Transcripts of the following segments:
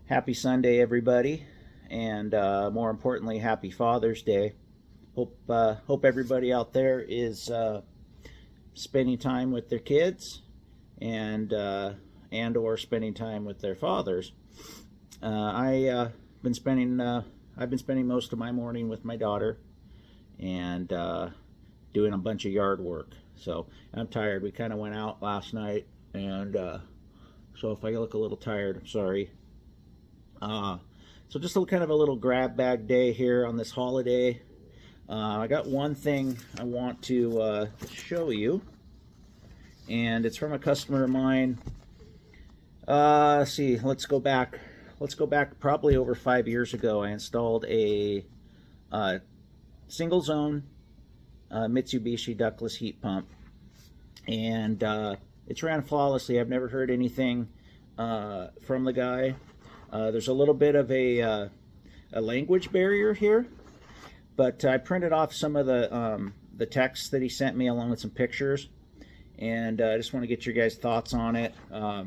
Happy Sunday, everybody, and more importantly, Happy Father's Day. Hope everybody out there is spending time with their kids and or spending time with their fathers. I've been spending most of my morning with my daughter and doing a bunch of yard work. So I'm tired. We kind of went out last night, and so if I look a little tired, I'm sorry. So just kind of a little grab bag day here on this holiday. I got one thing I want to show you, and it's from a customer of mine. Let's see. Let's go back probably over 5 years ago. I installed a single zone Mitsubishi ductless heat pump, and it's ran flawlessly. I've never heard anything from the guy. There's a little bit of a language barrier here, but I printed off some of the text that he sent me along with some pictures, and I just want to get your guys' thoughts on it. I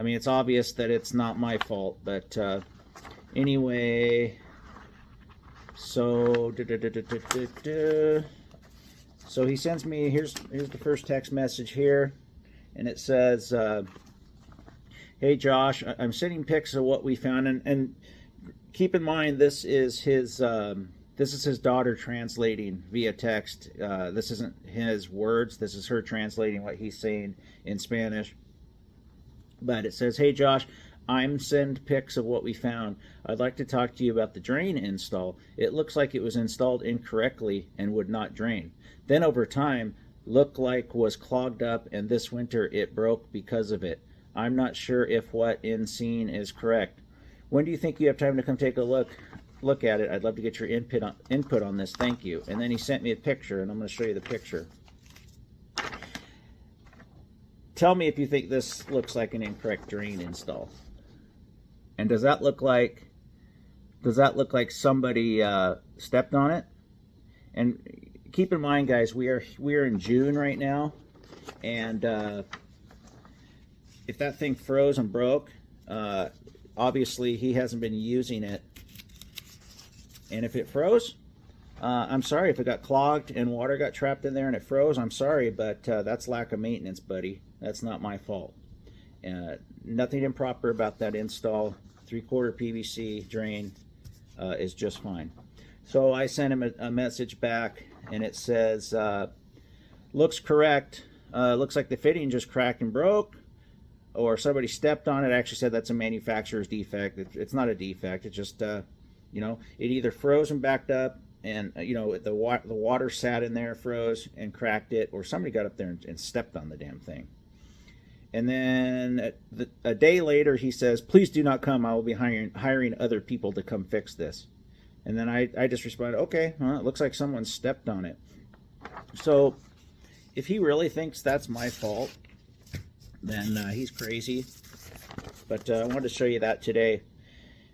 mean, it's obvious that it's not my fault, but anyway, so so he sends me, here's the first text message here, and it says, hey Josh, I'm sending pics of what we found, and keep in mind this is his daughter translating via text. This isn't his words, this is her translating what he's saying in Spanish. But it says, hey Josh, I'm send pics of what we found. I'd like to talk to you about the drain install. It looks like it was installed incorrectly and would not drain. Then over time, looked like was clogged up, and this winter it broke because of it. I'm not sure if what in seen is correct. When do you think you have time to come take a look at it? I'd love to get your input on this. Thank you. And then he sent me a picture, and I'm going to show you the picture. Tell me if you think this looks like an incorrect drain install. And does that look like somebody stepped on it? And keep in mind, guys, we are in June right now, and if that thing froze and broke, obviously he hasn't been using it. And if it froze, I'm sorry. If it got clogged and water got trapped in there and it froze, I'm sorry, but that's lack of maintenance, buddy. That's not my fault. Nothing improper about that install. 3/4 PVC drain is just fine. So I sent him a message back, and it says, looks correct. Looks like the fitting just cracked and broke, or somebody stepped on it. I actually said that's a manufacturer's defect. It's not a defect. It's just, you know, it either froze and backed up, and you know, the water sat in there, froze and cracked it, or somebody got up there and stepped on the damn thing. And then a day later, he says, please do not come. I will be hiring other people to come fix this. And then I just responded, okay, well, it looks like someone stepped on it. So if he really thinks that's my fault, then he's crazy. But I wanted to show you that today.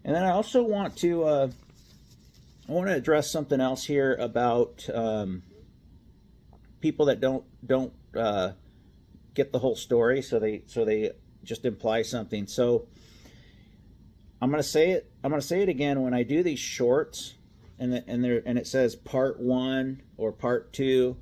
And then I also want to address something else here about people that don't get the whole story, so they just imply something. So I'm gonna say it again. When I do these shorts, and it says part 1 or part 2,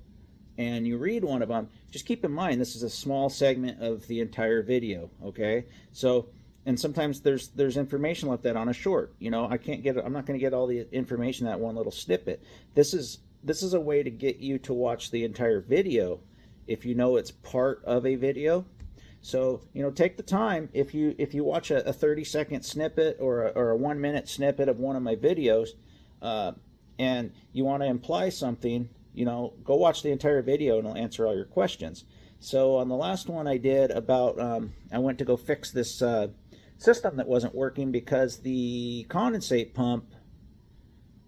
and you read one of them, just keep in mind this is a small segment of the entire video. Okay, so, and sometimes there's information like that on a short. You know, I'm not going to get all the information in that one little snippet. This is a way to get you to watch the entire video if you know it's part of a video. So, you know, take the time. If you watch a 30-second snippet or a 1-minute snippet of one of my videos, and you want to imply something, you know, go watch the entire video and it'll answer all your questions. So on the last one I did about, I went to go fix this system that wasn't working because the condensate pump,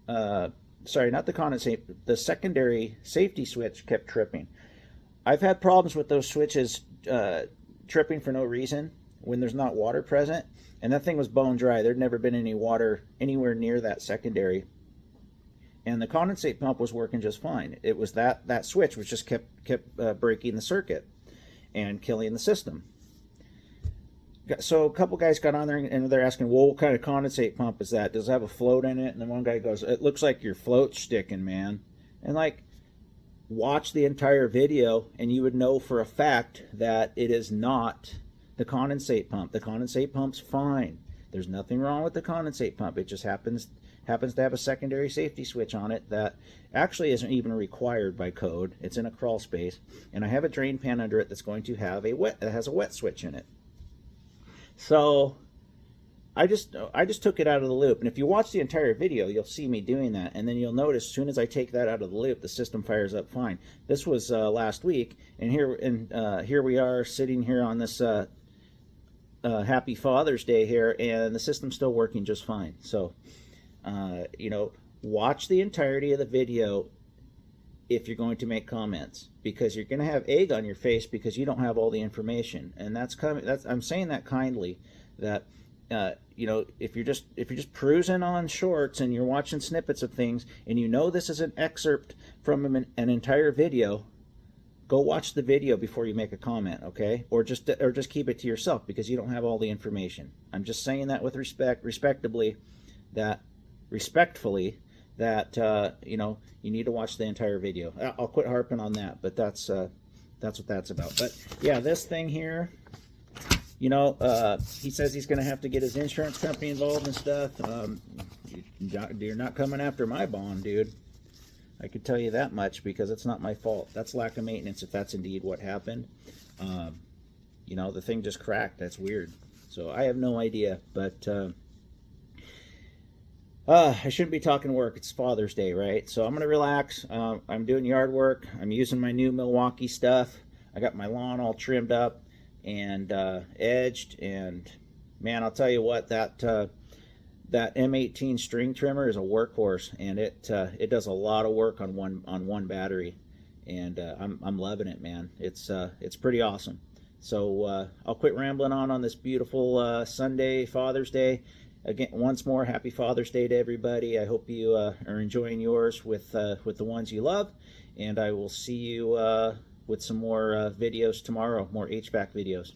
sorry, not the condensate, the secondary safety switch kept tripping. I've had problems with those switches tripping for no reason when there's not water present, and that thing was bone dry. There'd never been any water anywhere near that secondary, and the condensate pump was working just fine. It was that switch which just kept breaking the circuit and killing the system. So a couple guys got on there and they're asking, well, what kind of condensate pump is that? Does it have a float in it? And then one guy goes, it looks like your float's sticking, man. And like, watch the entire video and you would know for a fact that it is not the condensate pump. The condensate pump's fine. There's nothing wrong with the condensate pump. It just happens to have a secondary safety switch on it that actually isn't even required by code. It's in a crawl space, and I have a drain pan under it that's going to have that has a wet switch in it. So I just took it out of the loop, and if you watch the entire video, you'll see me doing that, and then you'll notice as soon as I take that out of the loop, the system fires up fine. This was last week, and here we are sitting here on this happy Father's Day here, and the system's still working just fine. So you know, watch the entirety of the video if you're going to make comments, because you're going to have egg on your face because you don't have all the information. And I'm saying that kindly, that you know, if you're just perusing on shorts and you're watching snippets of things and you know this is an excerpt from an entire video, go watch the video before you make a comment, okay? Or just keep it to yourself because you don't have all the information. I'm just saying that with respectfully, that you know, you need to watch the entire video. I'll quit harping on that, but that's what that's about. But yeah, this thing here, you know, he says he's going to have to get his insurance company involved and stuff. You're not coming after my bond, dude. I could tell you that much because it's not my fault. That's lack of maintenance if that's indeed what happened. You know, the thing just cracked. That's weird. So I have no idea, but I shouldn't be talking work. It's Father's Day, right? So I'm going to relax. I'm doing yard work. I'm using my new Milwaukee stuff. I got my lawn all trimmed up and edged. And man, I'll tell you what, that M18 string trimmer is a workhorse, and it does a lot of work on one battery, and I'm loving it, man. It's pretty awesome. So I'll quit rambling on this beautiful Sunday, Father's Day. Again, once more, happy Father's Day to everybody. I hope you are enjoying yours with the ones you love, and I will see you with some more videos tomorrow, more HVAC videos.